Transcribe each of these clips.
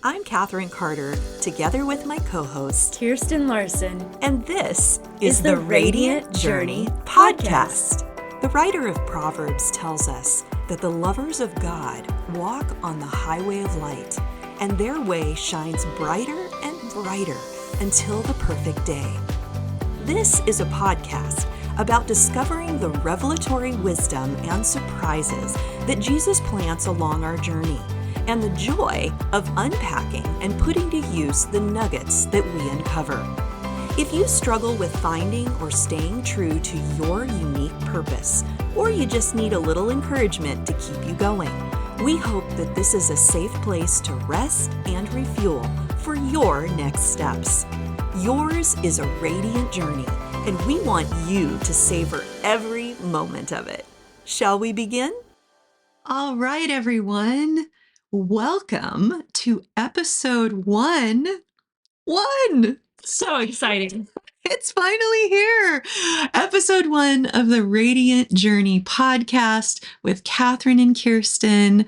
I'm Katherine Carter, together with my co-host, Kirsten Larson. And this is the Radiant Journey podcast. The writer of Proverbs tells us that the lovers of God walk on the highway of light, and their way shines brighter and brighter until the perfect day. This is a podcast about discovering the revelatory wisdom and surprises that Jesus plants along our journey, and the joy of unpacking and putting to use the nuggets that we uncover. If you struggle with finding or staying true to your unique purpose, or you just need a little encouragement to keep you going, we hope that this is a safe place to rest and refuel for your next steps. Yours is a radiant journey, and we want you to savor every moment of it. Shall we begin? All right, everyone. Welcome to episode one. So exciting. It's finally here. Episode 1 of the Radiant Journey podcast with Katherine and Kirsten,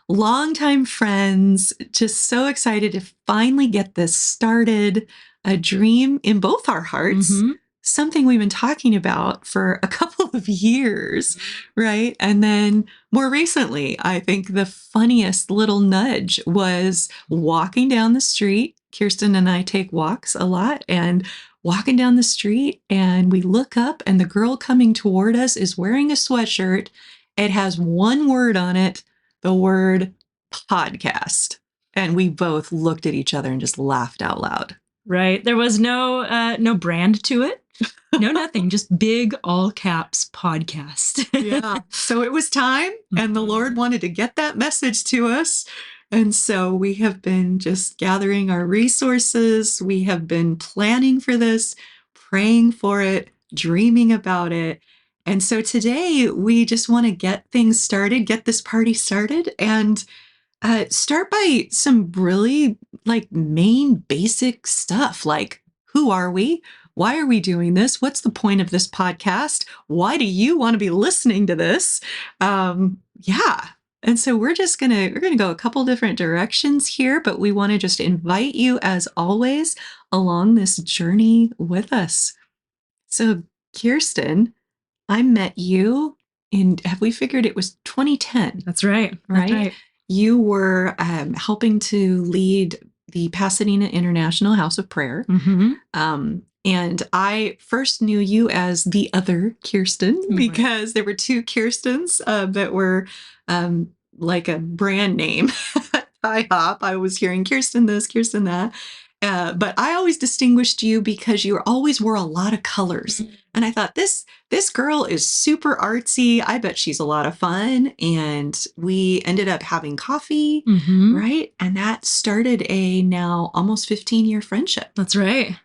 longtime friends. Just so excited to finally get this started. A dream in both our hearts. Something we've been talking about for a couple of years, right? And then more recently, I think the funniest little nudge was walking down the street. Kirsten and I take walks a lot, and walking down the street, and we look up, and the girl coming toward us is wearing a sweatshirt. It has one word on it, the word podcast. And we both looked at each other and just laughed out loud. Right. There was no brand to it. No, nothing. Just big all caps podcast. Yeah. So it was time, and the Lord wanted to get that message to us. And so we have been just gathering our resources. We have been planning for this, praying for it, dreaming about it. And so today we just want to get things started, get this party started, and start by some really main basic stuff, like who are we? Why are we doing this? What's the point of this podcast? Why do you want to be listening to this? Yeah. And so we're gonna go a couple different directions here, but we want to just invite you, as always, along this journey with us. So, Kirsten, I met you have we figured it was 2010? That's right. Right? You were helping to lead the Pasadena International House of Prayer. And I first knew you as the other Kirsten, because there were two Kirstens that were like a brand name at IHOP. I was hearing Kirsten this, Kirsten that. But I always distinguished you because you always wore a lot of colors. And I thought, this girl is super artsy. I bet she's a lot of fun. And we ended up having coffee, right? And that started a now almost 15-year friendship. That's right.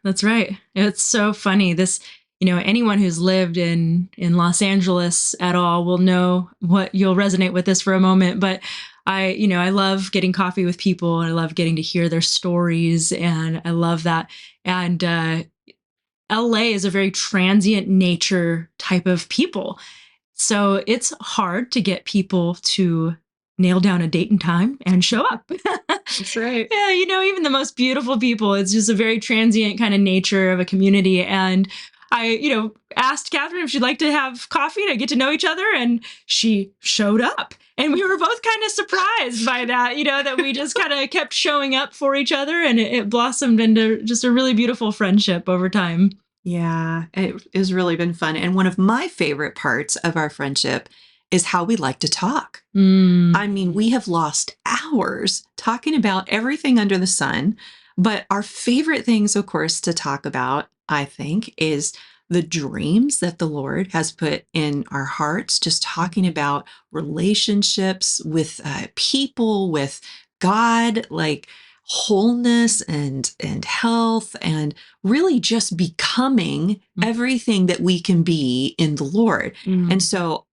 It's so funny. This, anyone who's lived in Los Angeles at all will know what you'll resonate with this for a moment. But I love getting coffee with people, and I love getting to hear their stories, and I love that. And LA is a very transient nature type of people. So it's hard to get people to nail down a date and time and show up. That's right. Yeah, even the most beautiful people, it's just a very transient kind of nature of a community. And I, asked Katherine if she'd like to have coffee to get to know each other, and she showed up. And we were both kind of surprised by that, that we just kind of kept showing up for each other, and it blossomed into just a really beautiful friendship over time. Yeah, it has really been fun. And one of my favorite parts of our friendship is how we like to talk. I mean, we have lost hours talking about everything under the sun, but our favorite things, of course, to talk about, I think, is the dreams that the Lord has put in our hearts, just talking about relationships with people, with God, like wholeness and health, and really just becoming everything that we can be in the Lord. And so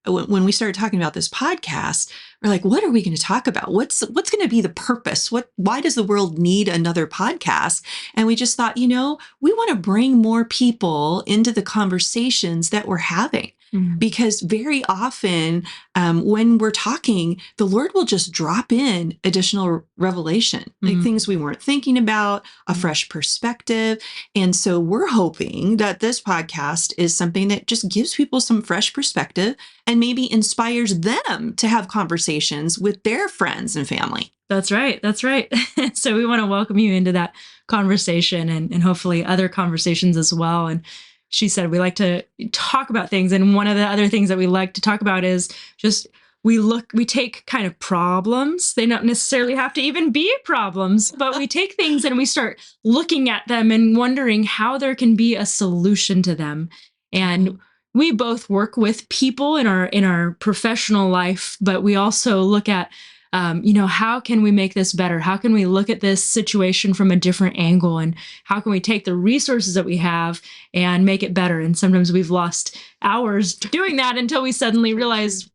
when we started talking about this podcast, we're like, what are we going to talk about? What's going to be the purpose? Why does the world need another podcast? And we just thought, we want to bring more people into the conversations that we're having. Because very often when we're talking, the Lord will just drop in additional revelation, like things we weren't thinking about, a fresh perspective. And so we're hoping that this podcast is something that just gives people some fresh perspective and maybe inspires them to have conversations with their friends and family. That's right. That's right. So we want to welcome you into that conversation and hopefully other conversations as well. And she said, we like to talk about things. And one of the other things that we like to talk about is just we take kind of problems. They don't necessarily have to even be problems, but we take things and we start looking at them and wondering how there can be a solution to them. And we both work with people in our professional life, but we also look at how can we make this better? How can we look at this situation from a different angle? And how can we take the resources that we have and make it better? And sometimes we've lost hours doing that until we suddenly realize,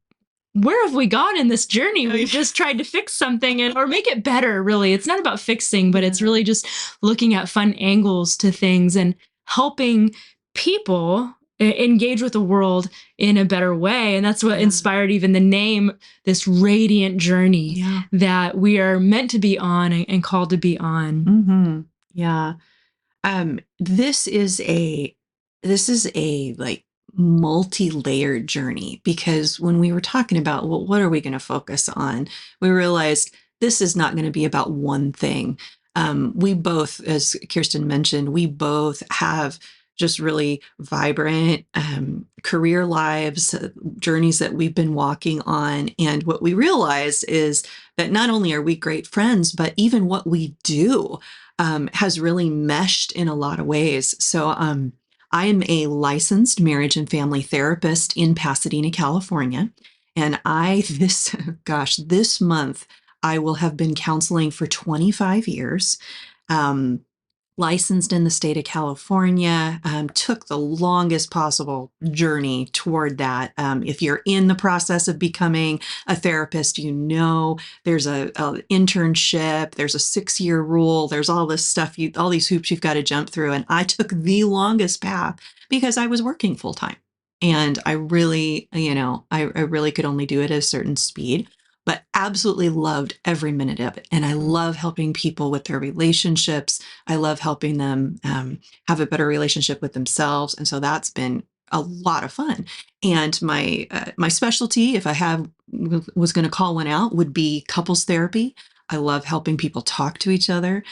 where have we gone in this journey? We've just tried to fix something or make it better, really. It's not about fixing, but it's really just looking at fun angles to things and helping people engage with the world in a better way. And that's what inspired even the name, this radiant journey that we are meant to be on and called to be on. Yeah. This is a like multi-layered journey, because when we were talking about, well, what are we going to focus on? We realized this is not going to be about one thing. We both, as Kirsten mentioned, we both have just really vibrant career lives, journeys that we've been walking on. And what we realize is that not only are we great friends, but even what we do has really meshed in a lot of ways. So I am a licensed marriage and family therapist in Pasadena, California. And this month, I will have been counseling for 25 years. Licensed in the state of California, took the longest possible journey toward that. If you're in the process of becoming a therapist, there's a internship, there's a 6-year rule, there's all this stuff, all these hoops you've got to jump through. And I took the longest path because I was working full time. And I really, I really could only do it at a certain speed, but absolutely loved every minute of it. And I love helping people with their relationships. I love helping them have a better relationship with themselves. And so that's been a lot of fun. And my specialty, if I was going to call one out, would be couples therapy. I love helping people talk to each other.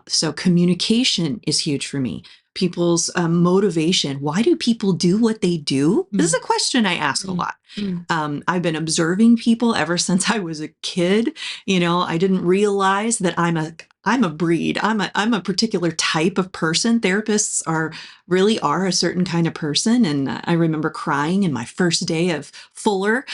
So communication is huge for me. People's motivation. Why do people do what they do? This is a question I ask a lot. I've been observing people ever since I was a kid. I didn't realize that I'm a breed. I'm a particular type of person. Therapists really are a certain kind of person. And I remember crying in my first day of Fuller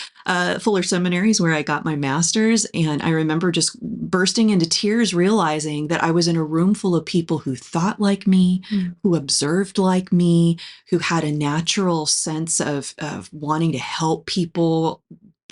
seminaries, where I got my master's. And I remember just bursting into tears, realizing that I was in a room full of people who thought like me, who observed like me, who had a natural sense of wanting to help people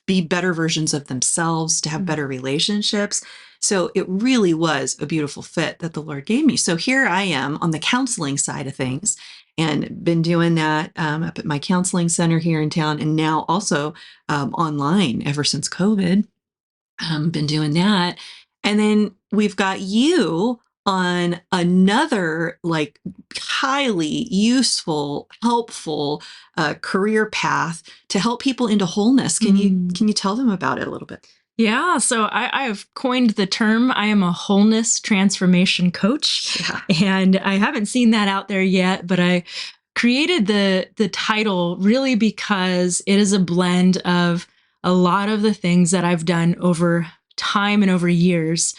be better versions of themselves, to have better relationships. So it really was a beautiful fit that the Lord gave me. So here I am on the counseling side of things, and been doing that up at my counseling center here in town, and now also online ever since COVID. Been doing that. And then we've got you on another like highly useful, helpful career path to help people into wholeness. Can you tell them about it a little bit? Yeah, so I have coined the term, I am a wholeness transformation coach. And I haven't seen that out there yet, but I created the title really because it is a blend of a lot of the things that I've done over time and over years.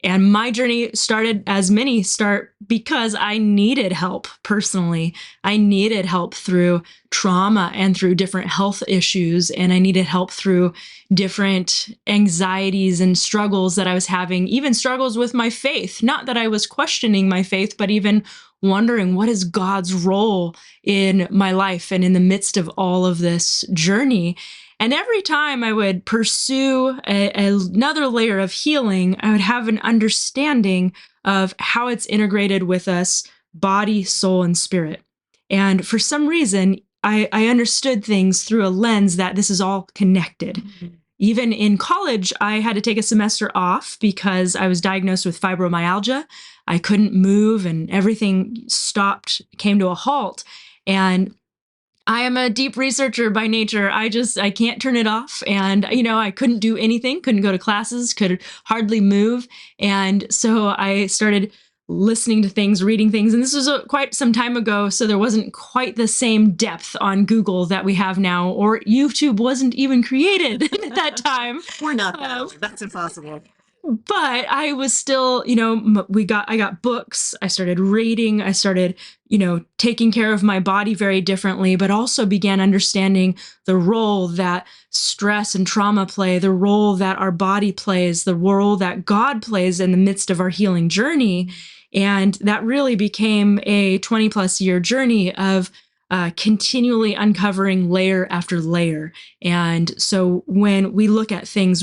And my journey started, as many start, because I needed help personally. I needed help through trauma and through different health issues. And I needed help through different anxieties and struggles that I was having, even struggles with my faith. Not that I was questioning my faith, but even wondering, what is God's role in my life and in the midst of all of this journey? And every time I would pursue another layer of healing, I would have an understanding of how it's integrated with us, body, soul, and spirit. And for some reason, I understood things through a lens that this is all connected. Mm-hmm. Even in college, I had to take a semester off because I was diagnosed with fibromyalgia. I couldn't move and everything stopped, came to a halt. And I am a deep researcher by nature. I can't turn it off. And, I couldn't do anything, couldn't go to classes, could hardly move. And so I started listening to things, reading things. And this was quite some time ago. So there wasn't quite the same depth on Google that we have now, or YouTube wasn't even created at that time. We're not that old. That's impossible. But I was still, I got books. I started reading. I started, taking care of my body very differently, but also began understanding the role that stress and trauma play, the role that our body plays, the role that God plays in the midst of our healing journey. And that really became a 20 plus year journey of continually uncovering layer after layer. And so when we look at things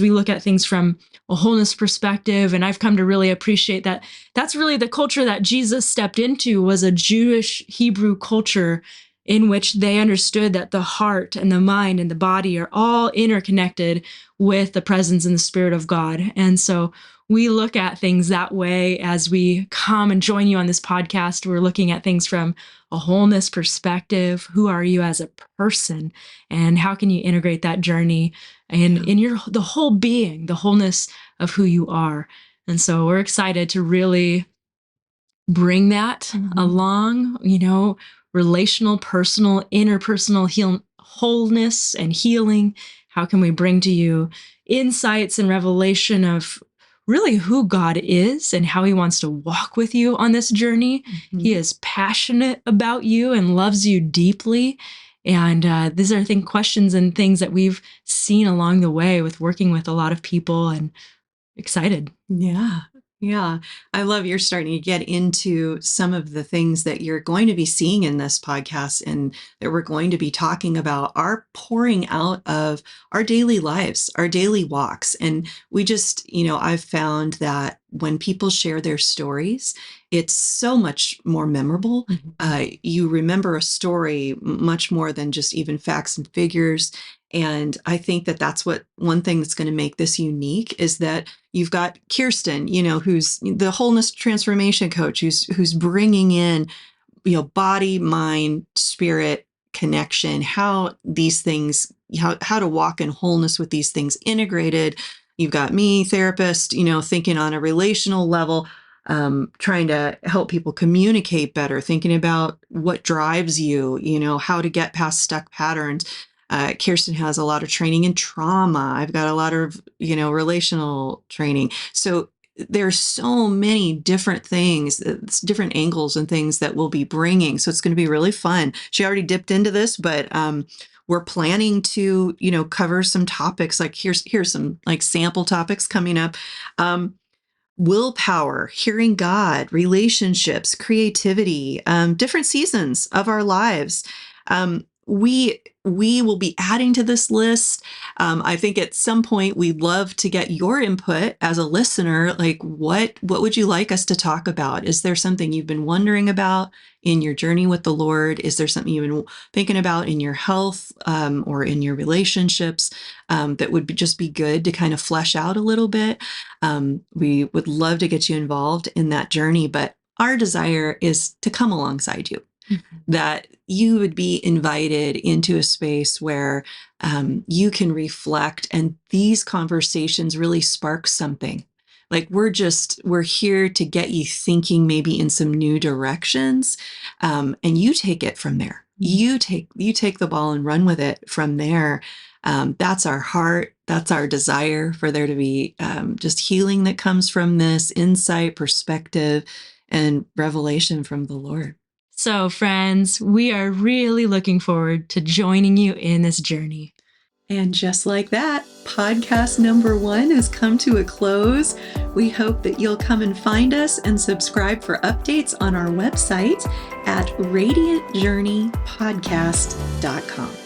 from a wholeness perspective. And I've come to really appreciate that that's really the culture that Jesus stepped into, was a Jewish Hebrew culture in which they understood that the heart and the mind and the body are all interconnected with the presence and the Spirit of God. And so we look at things that way as we come and join you on this podcast. We're looking at things from a wholeness perspective. Who are you as a person? And how can you integrate that journey in the whole being, the wholeness of who you are? And so we're excited to really bring that along, relational, personal, interpersonal wholeness and healing. How can we bring to you insights and revelation of really who God is and how he wants to walk with you on this journey? Mm-hmm. He is passionate about you and loves you deeply. And these are questions and things that we've seen along the way with working with a lot of people, and excited. Yeah. Yeah. I love you're starting to get into some of the things that you're going to be seeing in this podcast and that we're going to be talking about are pouring out of our daily lives, our daily walks. And we just, I've found that when people share their stories, it's so much more memorable. Mm-hmm. You remember a story much more than just even facts and figures. And I think that that's one thing that's going to make this unique is that you've got Kirsten, who's the wholeness transformation coach, who's bringing in, body, mind, spirit connection, how these things, how to walk in wholeness with these things integrated. You've got me, therapist, thinking on a relational level, trying to help people communicate better, thinking about what drives you, how to get past stuck patterns. Kirsten has a lot of training in trauma. I've got a lot of, relational training. So there's so many different things, different angles and things that we'll be bringing. So it's going to be really fun. She already dipped into this, but we're planning to, cover some topics. Like here's some sample topics coming up. Willpower, hearing God, relationships, creativity, different seasons of our lives. We will be adding to this list. I think at some point we'd love to get your input as a listener. Like what would you like us to talk about? Is there something you've been wondering about in your journey with the Lord? Is there something you've been thinking about in your health or in your relationships that would just be good to kind of flesh out a little bit? We would love to get you involved in that journey, but our desire is to come alongside you. Mm-hmm. That you would be invited into a space where you can reflect and these conversations really spark something. Like we're here to get you thinking maybe in some new directions, and you take it from there. You take the ball and run with it from there. That's our heart. That's our desire for there to be just healing that comes from this insight, perspective, and revelation from the Lord. So, friends, we are really looking forward to joining you in this journey. And just like that, podcast number 1 has come to a close. We hope that you'll come and find us and subscribe for updates on our website at radiantjourneypodcast.com.